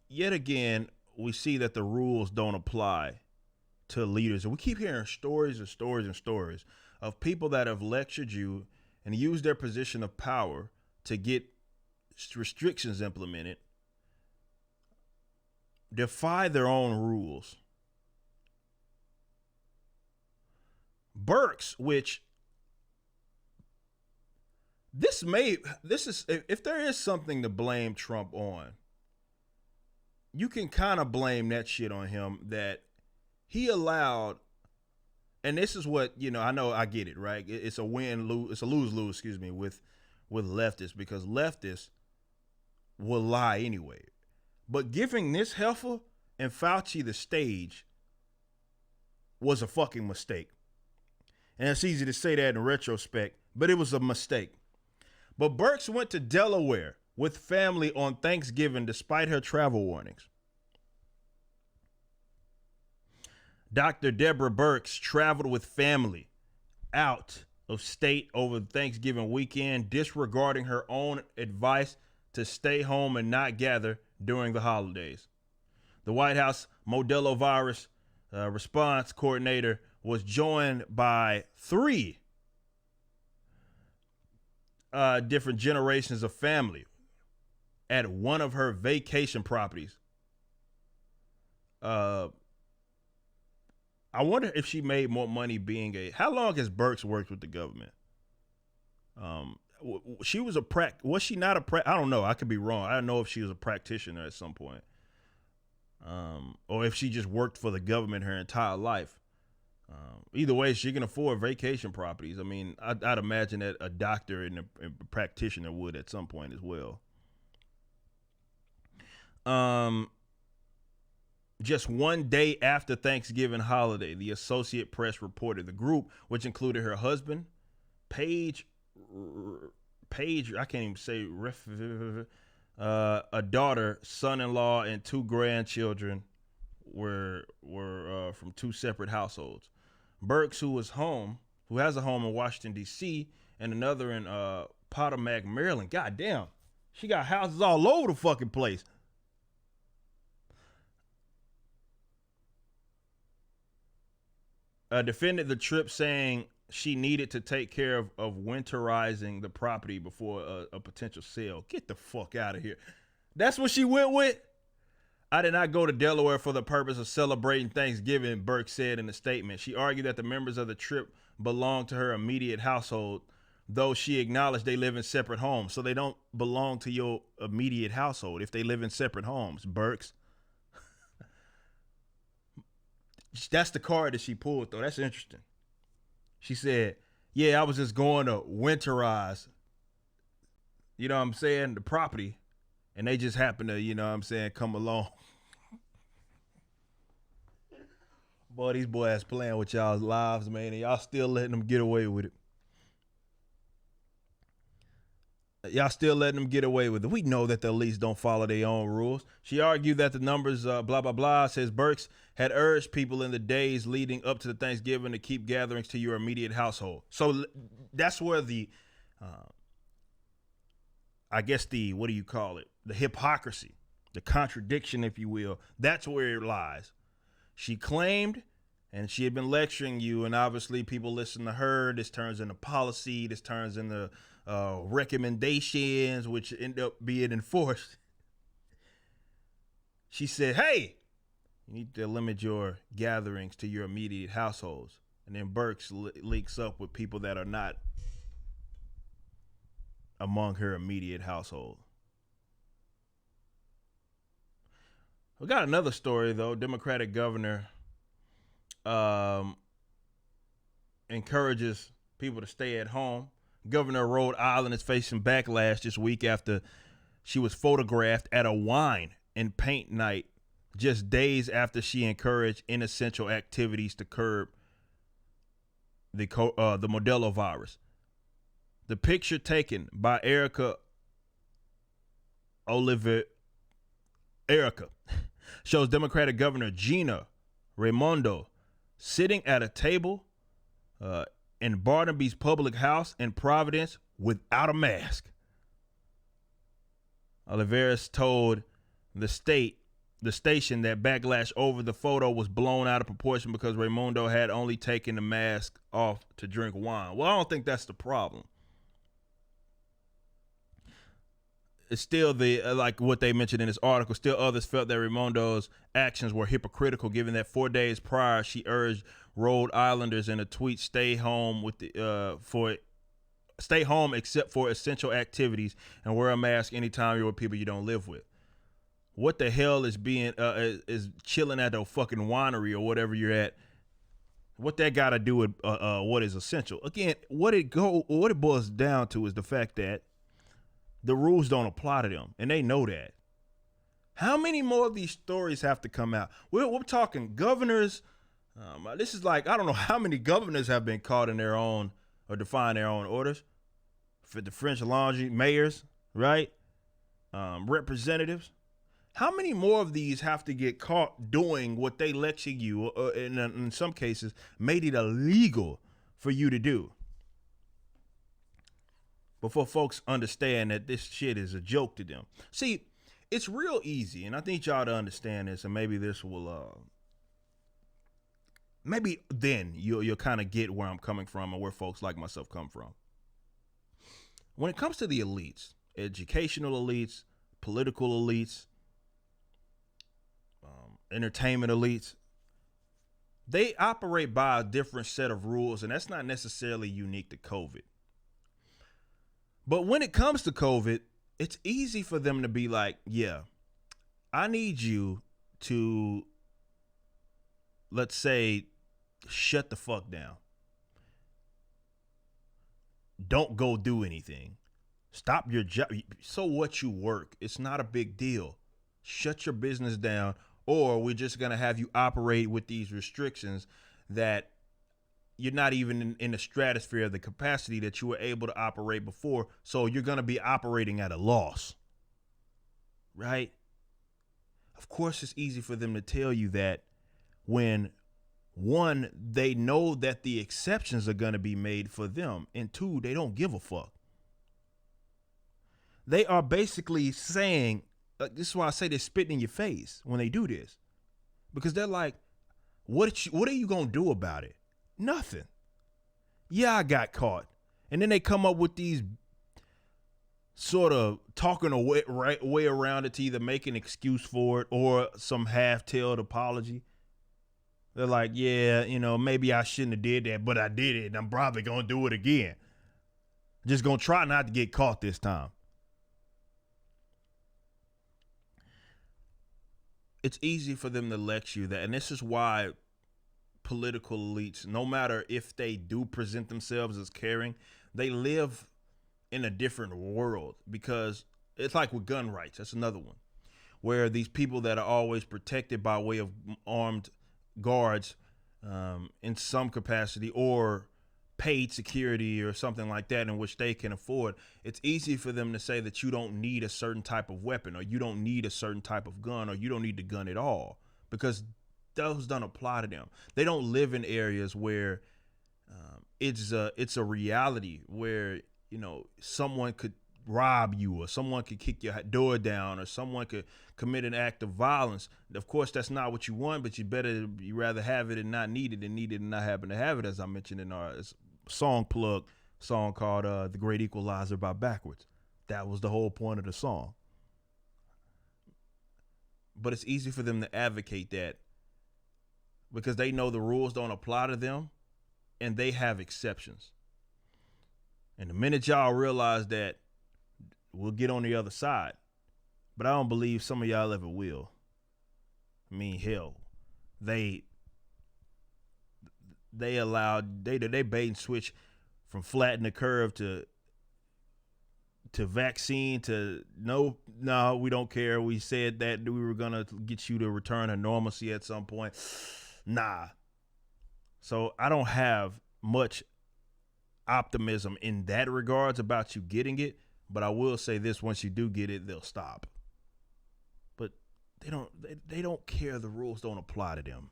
yet again, we see that the rules don't apply to leaders. And we keep hearing stories and stories and stories of people that have lectured you and used their position of power to get restrictions implemented, defy their own rules. Burks, which this is, if there is something to blame Trump on, you can kind of blame that shit on him, that he allowed, and this is what, I know, I get it, right? It's a win-lose, it's a lose-lose, excuse me, with leftists, because leftists will lie anyway. But giving this heifer and Fauci the stage was a fucking mistake. And it's easy to say that in retrospect, but it was a mistake. But Birx went to Delaware with family on Thanksgiving despite her travel warnings. Dr. Deborah Birx traveled with family out of state over Thanksgiving weekend, disregarding her own advice to stay home and not gather during the holidays. The White House Modelo virus response coordinator was joined by 3 different generations of family at one of her vacation properties. I wonder if she made more money being how long has Birx worked with the government? She was was she not a I don't know. I could be wrong. I don't know if she was a practitioner at some point. Or if she just worked for the government her entire life. Either way, she can afford vacation properties. I mean, I'd imagine that a doctor and a practitioner would at some point as well. Just one day after Thanksgiving holiday, the Associated Press reported the group, which included her husband, Paige, I can't even say, a daughter, son-in-law, and 2 grandchildren were from 2 separate households. Birx, who has a home in Washington, D.C., and another in Potomac, Maryland. God damn. She got houses all over the fucking place. Defended the trip, saying she needed to take care of winterizing the property before a potential sale. Get the fuck out of here. That's what she went with? I did not go to Delaware for the purpose of celebrating Thanksgiving, Birx said in a statement. She argued that the members of the trip belonged to her immediate household, though she acknowledged they live in separate homes. So they don't belong to your immediate household if they live in separate homes, Birx. That's the card that she pulled, though. That's interesting. She said, yeah, I was just going to winterize, you know what I'm saying, the property. And they just happened to, you know what I'm saying, come along. Boy, these boys playing with y'all's lives, man, and y'all still letting them get away with it. Y'all still letting them get away with it. We know that the elites don't follow their own rules. She argued that the numbers, blah, blah, blah, says Birx had urged people in the days leading up to the Thanksgiving to keep gatherings to your immediate household. So that's where the, I guess what do you call it? The hypocrisy, the contradiction, if you will, that's where it lies. She claimed, and she had been lecturing you, and obviously people listen to her. This turns into policy. This turns into recommendations, which end up being enforced. She said, hey, you need to limit your gatherings to your immediate households. And then Birx links up with people that are not among her immediate household. We got another story, though. Democratic governor encourages people to stay at home. Governor of Rhode Island is facing backlash this week after she was photographed at a wine and paint night just days after she encouraged inessential activities to curb the Modelo virus. The picture taken by Erica shows Democratic Governor Gina Raimondo sitting at a table in Barnaby's public house in Providence without a mask. Oliveras told the state the station that backlash over the photo was blown out of proportion because Raymundo had only taken the mask off to drink wine. Well, I don't think that's the problem. It's still the like what they mentioned in this article. Still, others felt that Raymundo's actions were hypocritical, given that 4 days prior she urged Rhode Islanders in a tweet stay home stay home except for essential activities and wear a mask anytime you're with people you don't live with. What the hell is being is chilling at a fucking winery or whatever you're at? What that got to do with what is essential? Again, what it boils down to is the fact that the rules don't apply to them, and they know that. How many more of these stories have to come out? We're talking governors. This is like, I don't know how many governors have been caught in their own or defying their own orders. For the French Laundry, mayors, right? Representatives. How many more of these have to get caught doing what they lecture you, in some cases, made it illegal for you to do? Before folks understand that this shit is a joke to them. See, it's real easy, and I need y'all to understand this, and maybe this will, maybe then you'll kind of get where I'm coming from and where folks like myself come from. When it comes to the elites, educational elites, political elites, entertainment elites, they operate by a different set of rules, and that's not necessarily unique to COVID. But when it comes to COVID, it's easy for them to be like, yeah, I need you to, let's say, shut the fuck down. Don't go do anything. Stop your job. So what, you work? It's not a big deal. Shut your business down, or we're just going to have you operate with these restrictions that you're not even in the stratosphere of the capacity that you were able to operate before. So you're going to be operating at a loss, right? Of course, it's easy for them to tell you that when, one, they know that the exceptions are going to be made for them, and two, they don't give a fuck. They are basically saying, this is why I say they're spitting in your face when they do this, because they're like, what are you going to do about it? Nothing. Yeah, I got caught. And then they come up with these sort of talking way around it to either make an excuse for it or some half-tailed apology. They're like, yeah, maybe I shouldn't have did that, but I did it, and I'm probably going to do it again. Just going to try not to get caught this time. It's easy for them to lecture you that, and this is why political elites, no matter if they do present themselves as caring, they live in a different world, because it's like with gun rights. That's another one where these people that are always protected by way of armed guards in some capacity or paid security or something like that in which they can afford, it's easy for them to say that you don't need a certain type of weapon, or you don't need a certain type of gun, or you don't need the gun at all, because those don't apply to them. They don't live in areas where it's a reality where someone could rob you, or someone could kick your door down, or someone could commit an act of violence. Of course, that's not what you want, but you rather have it and not need it than need it and not happen to have it, as I mentioned in our song called The Great Equalizer by Backwards. That was the whole point of the song. But it's easy for them to advocate that because they know the rules don't apply to them and they have exceptions. And the minute y'all realize that, we'll get on the other side. But I don't believe some of y'all ever will. I mean, hell, they allowed, they bait and switch from flatten the curve to vaccine to no, we don't care. We said that we were going to get you to return to normalcy at some point. Nah. So I don't have much optimism in that regards about you getting it, but I will say this: once you do get it, they'll stop. But they don't care. The rules don't apply to them.